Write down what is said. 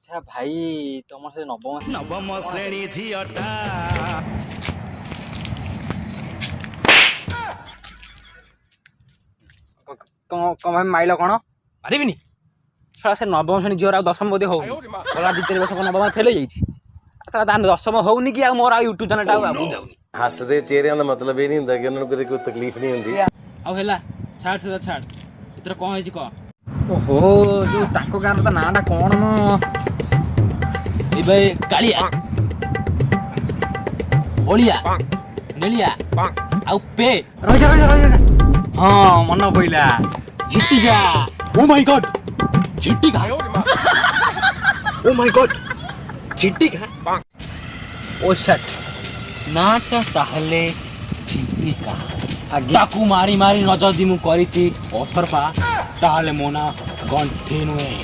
ଆଚ୍ଛା ଭାଇ ତମର ସେ ନବମ ଶ୍ରେଣୀ ଝିଅଟା କଣ ଭାଇ ମାଇଲ କଣ ମାରିବିନି ଶଳା ସେ ନବମ ଶ୍ରେଣୀ ଝିଅର ଆଉ ଦଶମ ବୋଧେ ହଉନି ଗଲା 2-3 ବର୍ଷ ନବମ ଫେଲ୍ ହେଇଯାଇଛି। ଦଶମ ହଉନି କି ଆଉ ମୋର ଆଉ ୟୁଟ୍ୟୁବ ଚ୍ୟାନେଲଟା ଆଉ ଆଗକୁ ଯାଉନି। हसदे चेहरे का मतलब ये नहीं होता कि उन्होंने कोई तकलीफ नहीं होती। ଆଉ ହେଲା ଛାଡ଼ ସେ ଛାଡ଼ ଏଥିରେ କଣ ହେଇଛି କହ। ଓହୋ ଯୋଉ ତାଙ୍କ ଗାଁର ତା ନାଁଟା କଣ ମ ଏଇ ଭାଇ କାଳିଆ ଅଳିଆ ନେଳିଆ ଆଉ ପେ ରହିଯା ହଁ ମନ ପଇଲା ଝିଟିକା ଓ ମାଇ ଗଡ୍ ଝିଟିକା ଓ ମାଇ ଗଡ୍ ଝିଟିକା ଓ ସେଟ୍ ନାଟା ତାହେଲେ ଝିଟିକା ତାକୁ ମାରି ମାରି ନ ଯଦି ମୁଁ କରିଛି ଅସରପା ତାହେଲେ ମୋ ନାଁ ଗଣ୍ଠି ନୁହେଁ।